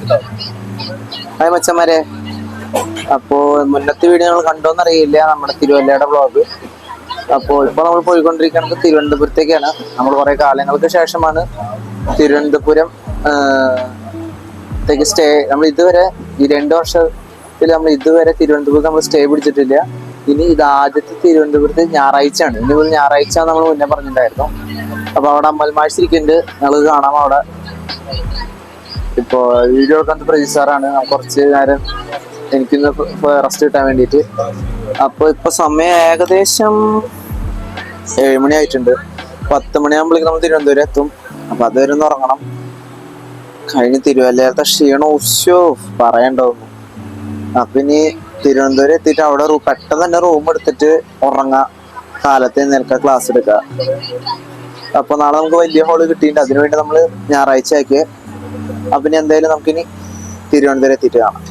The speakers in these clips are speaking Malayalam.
ഹായ് മച്ചന്മാരെ, അപ്പോ മുന്നത്തെ വീഡിയോ നമ്മൾ കണ്ടോന്നറിയില്ല, നമ്മുടെ തിരുവല്ലയുടെ വ്ളോഗ്. അപ്പോൾ ഇപ്പൊ നമ്മൾ പോയിക്കൊണ്ടിരിക്കുന്നത് തിരുവനന്തപുരത്തേക്കാണ്. നമ്മൾ കുറെ കാലങ്ങൾക്ക് ശേഷമാണ് തിരുവനന്തപുരം സ്റ്റേ. നമ്മൾ ഇതുവരെ ഈ 2 വർഷത്തിൽ നമ്മൾ ഇതുവരെ തിരുവനന്തപുരത്ത് നമ്മൾ സ്റ്റേ പിടിച്ചിട്ടില്ല. ഇനി ഇത് ആദ്യത്തെ തിരുവനന്തപുരത്ത് ഞായറാഴ്ചയാണ്. ഇനി ഒരു ഞായറാഴ്ച നമ്മൾ മുന്നേ പറഞ്ഞിട്ടുണ്ടായിരുന്നു. അപ്പൊ അവിടെ അമ്പൽമാഴ്ചയിരിക്കുന്നുണ്ട്, ഞങ്ങൾ കാണാം അവിടെ. ഇപ്പോ വീഡിയോ എടുക്കാൻ പ്രതീക്ഷാറാണ്. കുറച്ച് നേരം എനിക്കിന്ന് റെസ്റ്റ് കിട്ടാൻ വേണ്ടിയിട്ട്. അപ്പൊ ഇപ്പൊ സമയം ഏകദേശം 7 മണി ആയിട്ടുണ്ട്. 10 മണിയാകുമ്പോഴേക്കും നമ്മൾ തിരുവനന്തപുരം എത്തും. അപ്പൊ അതുവരെ ഒന്ന് ഉറങ്ങണം. കഴിഞ്ഞ് തിരുവല്ലത്തെ ക്ഷീണം ഉശോ പറയണ്ടാവുന്നു. അപ്പൊ ഇനി തിരുവനന്തപുരം എത്തിയിട്ട് അവിടെ പെട്ടെന്ന് തന്നെ റൂം എടുത്തിട്ട് ഉറങ്ങാം, കാലത്ത് നിൽക്കുക, ക്ലാസ് എടുക്കുക. അപ്പൊ നാളെ നമുക്ക് വലിയ ഹോള് കിട്ടിയിട്ടുണ്ട്. അതിനുവേണ്ടി നമ്മള് ഞായറാഴ്ച ആക്കിയ. അപ്പൊ ഇനി എന്തായാലും നമുക്കിനി തിരുവനന്തപുരം എത്തിയിട്ട് കാണാം.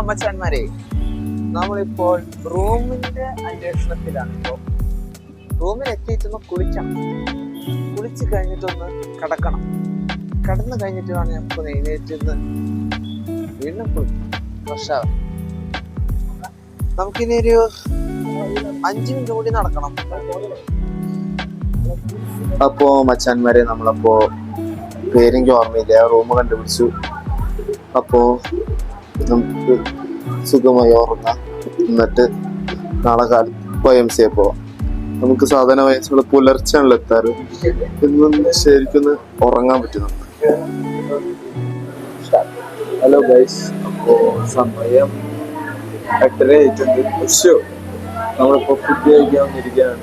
മച്ചാന്മാരെ, നമ്മളിപ്പോൾ റൂമിന്റെ അന്വേഷണത്തിലാണ്. ഇപ്പോൾ റൂമിൽ എത്തിയിട്ടൊന്ന് കുളിക്കണം. കുളിച്ച് കഴിഞ്ഞിട്ടൊന്ന് കിടക്കണം. കിടന്നു കഴിഞ്ഞിട്ട് വേണം നമുക്ക് എഴുന്നേറ്റ് വീണ്ടും കുളിക്കണം, ഫ്രഷാവാൻ. നമുക്കിനി ഒരു 5 മിനിറ്റ് കൂടി നടക്കണം. അപ്പോ മച്ചാന്മാരെ, നമ്മളപ്പോ പേരെനിക്ക് ഓർമ്മയില്ല, റൂം കണ്ടുപിടിച്ചു. അപ്പോ നമുക്ക് സുഖമായി ഉറങ്ങാം. എന്നിട്ട് നാളെ കാലം YMCA പോവാം. നമുക്ക് സാധാരണ വയസ്സുള്ള പുലർച്ചെയാണല്ലോ എത്താറ്. ഇന്നും ശരിക്കും ഉറങ്ങാൻ പറ്റും നമുക്ക്. ഹലോ ഗൈസ്, അപ്പോ സമയം 8:30 ആയിട്ടുണ്ട്. പക്ഷേ നമ്മളിപ്പോ ഫുഡ് കഴിക്കാൻ വന്നിരിക്കുകയാണ്.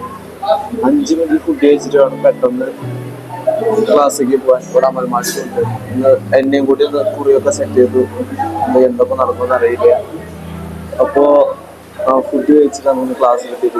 5 മിനിറ്റ് ഫുഡ് കഴിച്ചിട്ട് വേണം പെട്ടെന്ന് ക്ലാസ്സിലേക്ക് പോകാൻ. ഇവിടെ അമൽമാഷുണ്ട്. ഇന്ന് എന്നെയും കൂടി ഒന്ന് കുറിയൊക്കെ സെറ്റ് ചെയ്തു. എന്തൊക്കെ നടക്കുമെന്ന് അറിയില്ല. അപ്പോ ഫുഡ് കഴിച്ചിട്ട് നമുക്ക് ക്ലാസ്സിൽ എത്തിയിട്ട്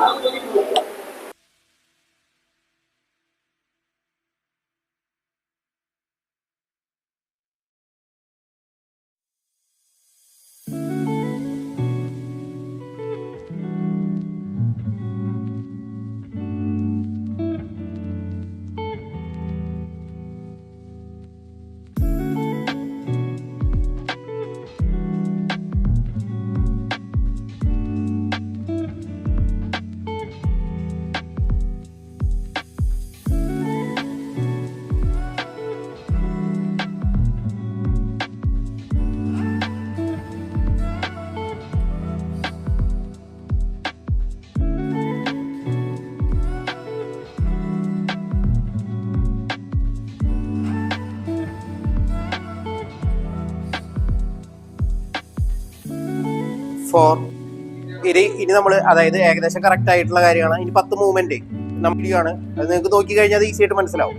ഇനി നമ്മൾ അതായത് ഏകദേശം കറക്റ്റ് ആയിട്ടുള്ള കാര്യമാണ്. ഇനി 10 മൂവ്മെന്റ് നമ്മുടെ വീഡിയോ ആണ്. അത് നിങ്ങൾക്ക് നോക്കി കഴിഞ്ഞാൽ ഈസി ആയിട്ട് മനസ്സിലാവും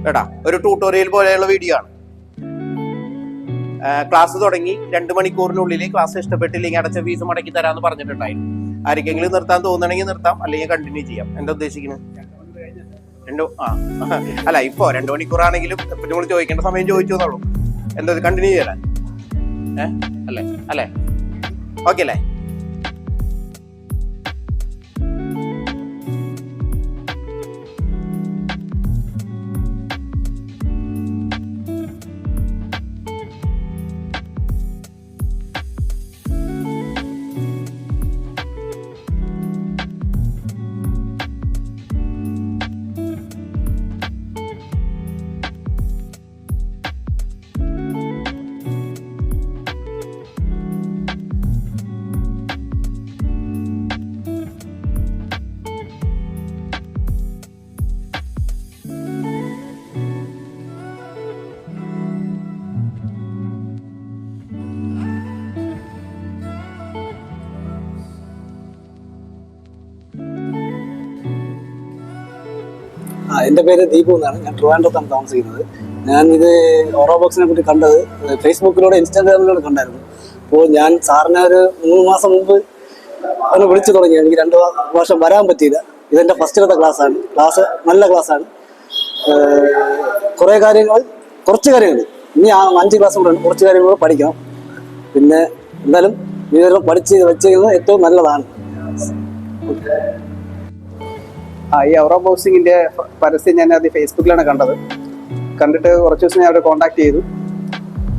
കേട്ടാ. ഒരു ട്യൂട്ടോറിയൽ പോലെയുള്ള വീഡിയോ ആണ്. ക്ലാസ് തുടങ്ങി 2 മണിക്കൂറിനുള്ളിൽ ക്ലാസ് ഇഷ്ടപ്പെട്ടില്ലെങ്കിൽ അടച്ച ഫീസ് മടക്കി തരാമെന്ന് പറഞ്ഞിട്ടുണ്ടായിരുന്നു. ആർക്കെങ്കിലും നിർത്താൻ തോന്നണമെങ്കിൽ നിർത്താം, അല്ലെങ്കിൽ കണ്ടിന്യൂ ചെയ്യാം. എന്താ ഉദ്ദേശിക്കുന്നത്? അല്ല, ഇപ്പോ 2 മണിക്കൂറാണെങ്കിലും നിങ്ങൾ ചോദിക്കേണ്ട സമയം ചോദിച്ചു എന്നുള്ളൂ. എന്താ കണ്ടിന്യൂ ചെയ്യാൻ അല്ലേ? ഓക്കെ അല്ലേ? എൻ്റെ പേര് ദീപു എന്നാണ്. ഞാൻ ട്രിവാൻഡ്രത്താണ് താമസിക്കുന്നത്. ഞാൻ ഇത് ഓറോ ബോക്സിനെ പറ്റി കണ്ടത് ഫേസ്ബുക്കിലൂടെ, ഇൻസ്റ്റാഗ്രാമിലൂടെ കണ്ടായിരുന്നു. അപ്പോൾ ഞാൻ സാറിനെ ഒരു 3 മാസം മുമ്പ് ഒന്ന് വിളിച്ചു തുടങ്ങി. എനിക്ക് 2 വർഷം വരാൻ പറ്റിയില്ല. ഇതെൻ്റെ ഫസ്റ്റിലത്തെ ക്ലാസ്സാണ്. ക്ലാസ് നല്ല ക്ലാസ്സാണ്. കുറച്ച് കാര്യങ്ങൾ ഇനി 5 ക്ലാസ് കൂടെ ഉണ്ട്. കുറച്ച് കാര്യങ്ങൾ പഠിക്കണം. പിന്നെ എന്തായാലും ഇതെല്ലാം പഠിച്ച് വെച്ചിരുന്നത് ഏറ്റവും നല്ലതാണ്. ഈ ഔറോ ബോക്സിങ്ങിൻ്റെ പരസ്യം ഞാൻ ആദ്യം ഫേസ്ബുക്കിലാണ് കണ്ടത്. കണ്ടിട്ട് കുറച്ച് ദിവസം ഞാൻ അവരെ കോൺടാക്ട് ചെയ്തു.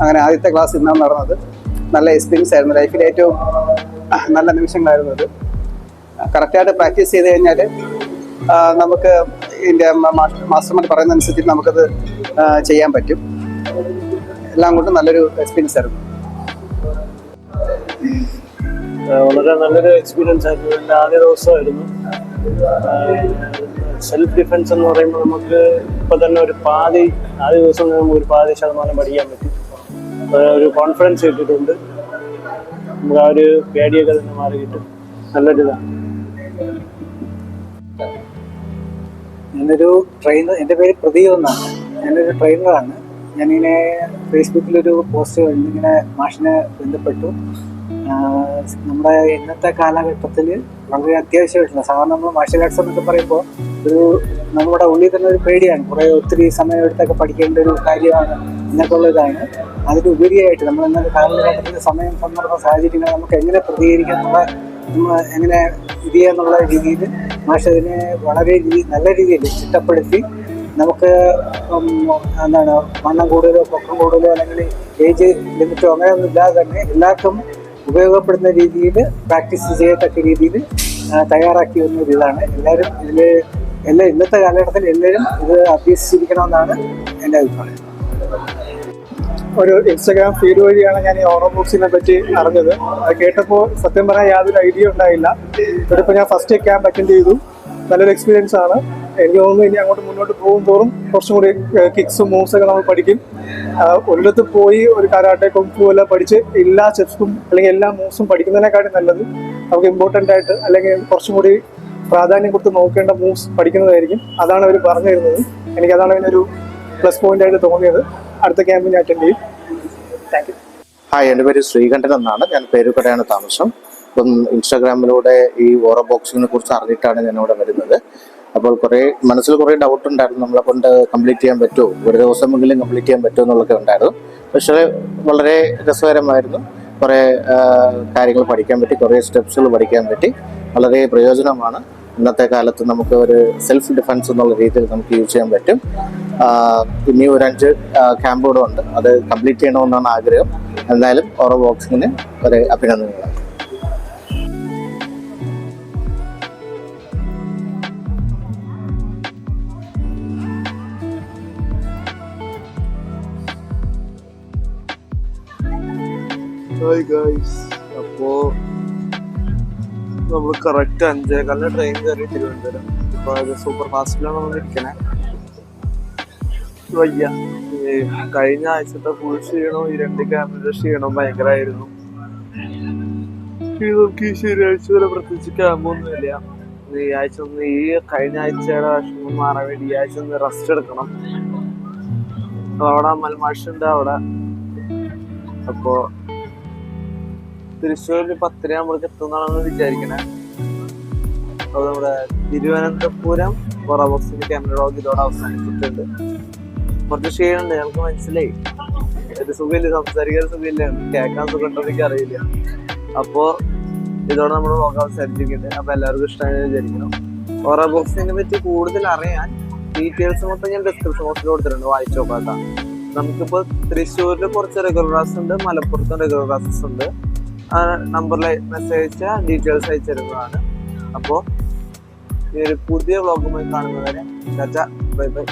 അങ്ങനെ ആദ്യത്തെ ക്ലാസ് ഇന്നാണ് നടന്നത്. നല്ല എക്സ്പീരിയൻസ് ആയിരുന്നു. ലൈഫിൽ ഏറ്റവും നല്ല നിമിഷങ്ങളായിരുന്നു അത്. കറക്റ്റായിട്ട് പ്രാക്ടീസ് ചെയ്ത് കഴിഞ്ഞാൽ നമുക്ക് ഇതിൻ്റെ മാസ്റ്റർമാർ പറയുന്നതനുസരിച്ച് നമുക്കത് ചെയ്യാൻ പറ്റും. എല്ലാം കൊണ്ടും നല്ലൊരു എക്സ്പീരിയൻസ് ആയിരുന്നു. വളരെ നല്ലൊരു എക്സ്പീരിയൻസ് ആയിരുന്നു. എൻ്റെ ആദ്യ ദിവസമായിരുന്നു. സെൽഫ് ഡിഫെൻസ് എന്ന് പറയുമ്പോൾ നമുക്ക് ഇപ്പം തന്നെ ആദ്യ ദിവസം നമുക്ക് ഒരു 10% പഠിക്കാൻ പറ്റും. ഒരു കോൺഫിഡൻസ് കിട്ടിയിട്ടുണ്ട്. നമുക്ക് ആ ഒരു പേടിയൊക്കെ തന്നെ മാറി കിട്ടും. നല്ലൊരിതാണ്. ഞാനൊരു ട്രെയിനർ, എൻ്റെ പേര് പ്രദീപ് എന്നാണ്. ഞാനൊരു ട്രെയിനറാണ്. ഞാനിങ്ങനെ ഫേസ്ബുക്കിലൊരു പോസ്റ്റ് കണ്ട് ഇങ്ങനെ മാഷിനെ ബന്ധപ്പെട്ടു. നമ്മുടെ ഇന്നത്തെ കാലഘട്ടത്തിൽ വളരെ അത്യാവശ്യമായിട്ടുള്ള, സാധാരണ നമ്മൾ മാർഷ്യൽ ആർട്സ് എന്നൊക്കെ പറയുമ്പോൾ നമ്മുടെ ഉള്ളിൽ തന്നെ ഒരു പേടിയാണ്. ഒത്തിരി സമയം എടുത്തൊക്കെ പഠിക്കേണ്ട ഒരു കാര്യമാണ് എന്നൊക്കെ ഉള്ളതാണ്. അതിലുപരിയായിട്ട് നമ്മൾ ഇന്നത്തെ കാലഘട്ടത്തിൽ സമയം, സന്ദർഭ സാഹചര്യങ്ങൾ നമുക്ക് എങ്ങനെ പ്രതികരിക്കാം നമ്മൾ എങ്ങനെ ഇത് ചെയ്യാന്നുള്ള രീതിയിൽ മാഷ് അതിനെ വളരെ നല്ല രീതിയിൽ ചിട്ടപ്പെടുത്തി നമുക്ക് വണ്ണം കൂടുതലോ പൊക്കം കൂടുതലോ അല്ലെങ്കിൽ ഏജ് ലിമിറ്റോ അങ്ങനെയൊന്നും ഇല്ലാതെ തന്നെ എല്ലാവർക്കും ഉപയോഗപ്പെടുന്ന രീതിയിൽ പ്രാക്ടീസ് ചെയ്യത്തക്ക രീതിയിൽ തയ്യാറാക്കി വന്ന ഇതാണ്. എല്ലാവരും ഇന്നത്തെ കാലഘട്ടത്തിൽ എല്ലാവരും ഇത് അഭ്യസിച്ചിരിക്കണമെന്നാണ് എൻ്റെ അഭിപ്രായം. ഒരു ഇൻസ്റ്റാഗ്രാം ഫീഡ് വഴിയാണ് ഞാൻ ഈ ഓറോ ബോക്സിനെ പറ്റി അറിഞ്ഞത്. അത് കേട്ടപ്പോൾ സത്യം പറഞ്ഞാൽ യാതൊരു ഐഡിയ ഉണ്ടായില്ല. ഇവിടെ ഞാൻ ഫസ്റ്റ് ക്യാമ്പ് അറ്റൻഡ് ചെയ്തു. നല്ലൊരു എക്സ്പീരിയൻസ് ആണ്. എനിക്ക് തോന്നുന്നു ഇനി അങ്ങോട്ട് മുന്നോട്ട് പോകും തോറും കുറച്ചും കൂടി കിക്സും മൂവ്സൊക്കെ നമ്മൾ പഠിക്കും. ഒരിടത്ത് പോയി ഒരു കരാട്ടെ കുംഫു എല്ലാം പഠിച്ച് എല്ലാ സ്റ്റെപ്സും അല്ലെങ്കിൽ എല്ലാ മൂവ്സും പഠിക്കുന്നതിനെക്കാട്ടും നല്ലത് നമുക്ക് ഇമ്പോർട്ടൻ്റ് ആയിട്ട് അല്ലെങ്കിൽ കുറച്ചും കൂടി പ്രാധാന്യം കൊടുത്ത് നോക്കേണ്ട മൂവ്സ് പഠിക്കുന്നതായിരിക്കും. അതാണ് അവർ പറഞ്ഞു തരുന്നത്. എനിക്കതാണ് അതിനൊരു പ്ലസ് പോയിന്റ് ആയിട്ട് തോന്നിയത്. അടുത്ത ക്യാമ്പിൽ ഞാൻ അറ്റൻഡ് ചെയ്യും. Thank you. ഹായ്, എൻ്റെ പേര് ശ്രീകണ്ഠൻ എന്നാണ്. ഞാൻ പേരുക്കടയാണ് താമസം. ഇപ്പം ഇൻസ്റ്റാഗ്രാമിലൂടെ ഈ ഓറോ ബോക്സിങ്ങിനെ കുറിച്ച് അറിഞ്ഞിട്ടാണ് ഞാനിവിടെ വരുന്നത്. അപ്പോൾ മനസ്സിൽ കുറേ ഡൗട്ട് ഉണ്ടായിരുന്നു. നമ്മളെ കൊണ്ട് കംപ്ലീറ്റ് ചെയ്യാൻ പറ്റുമോ, ഒരു ദിവസമെങ്കിലും കംപ്ലീറ്റ് ചെയ്യാൻ പറ്റുമോ എന്നുള്ളതൊക്കെ ഉണ്ടായിരുന്നു. പക്ഷേ വളരെ രസകരമായിരുന്നു. കുറേ കാര്യങ്ങൾ പഠിക്കാൻ പറ്റി, കുറേ സ്റ്റെപ്സുകൾ പഠിക്കാൻ പറ്റി. വളരെ പ്രയോജനമാണ്. ഇന്നത്തെ കാലത്ത് നമുക്ക് ഒരു സെൽഫ് ഡിഫെൻസ് എന്നുള്ള രീതിയിൽ നമുക്ക് യൂസ് ചെയ്യാൻ പറ്റും. ഇനി ഒരു 5 ക്യാമ്പ് കൂടെ ഉണ്ട്. അത് കംപ്ലീറ്റ് ചെയ്യണമെന്നാണ് ആഗ്രഹം. എന്നാലും ഓറോ ബോക്സിങ്ങിന് ഒരു അഭിനന്ദനങ്ങൾ. ഹായ് ഗൈസ്, അപ്പോൾ നമ്മൾ കറക്റ്റ് 5:15 ട്രെയിൻ കയറി തിരുവനന്തപുരം. ഇപ്പോൾ അത് സൂപ്പർ ഫാസ്റ്റിലാണ് നമ്മൾ ഇരിക്കണേ. വയ്യ. കഴിഞ്ഞ ആഴ്ചത്തെ ഫുൾ ക്ഷീണവും ഈ 2 ക്യാമ്പിന്റെ ക്ഷീണവും ഭയങ്കരമായിരുന്നു. നമുക്ക് ഈ ശനിയാഴ്ച വരെ പ്രത്യേകിച്ച് ക്യാമ്പൊന്നുമില്ല. ഈ ആഴ്ച കഴിഞ്ഞ ആഴ്ചയുടെ വിഷമം മാറാൻ വേണ്ടി ഈ ആഴ്ച ഒന്ന് റെസ്റ്റ് എടുക്കണം. അവിടെ മൽമാഷുണ്ട് അവിടെ. അപ്പോൾ തൃശ്ശൂരിൽ 10 നമ്മൾക്ക് എത്തുന്നതാണെന്ന് വിചാരിക്കണേ. അപ്പോൾ നമ്മുടെ തിരുവനന്തപുരം ഓറോ ബോക്സിന്റെ ക്യാമറ വ്ലോഗ് ഇതോടെ അവസാനിച്ചിട്ടുണ്ട്. കുറച്ച് ക്ഷീണുണ്ട്, ഞങ്ങൾക്ക് മനസ്സിലായി. ഒരു സുഖമില്ല, സംസാരിക്കാൻ സുഖമില്ല, കേൾക്കാൻ സുഖമുണ്ടോ എനിക്ക് അറിയില്ല. അപ്പോൾ ഇതോടെ നമ്മുടെ വ്ലോഗ് അവസാനിച്ചിരിക്കുന്നുണ്ട്. അപ്പോൾ എല്ലാവർക്കും ഇഷ്ടമായി വിചാരിക്കണം. ഓറോ ബോക്സിനെ പറ്റി കൂടുതൽ അറിയാൻ ഡീറ്റെയിൽസ് മൊത്തം ഞാൻ ഡിസ്ക്രിപ്ഷൻ ബോക്സിൽ കൊടുത്തിട്ടുണ്ട്, വായിച്ചു നോക്കാം. നമുക്കിപ്പോൾ തൃശ്ശൂരിൽ കുറച്ച് റെഗുലർ ക്ലാസ് ഉണ്ട്, മലപ്പുറത്തും റെഗുലർ ക്ലാസ്സസ് ഉണ്ട്. ആ നമ്പറിൽ മെസ്സേജ് അയച്ചാൽ ഡീറ്റെയിൽസ് അയച്ചു തരുന്നതാണ്. അപ്പോൾ ഈ ഒരു പുതിയ വ്ലോഗുമായി കാണുന്നവരെ ബൈ ബൈ.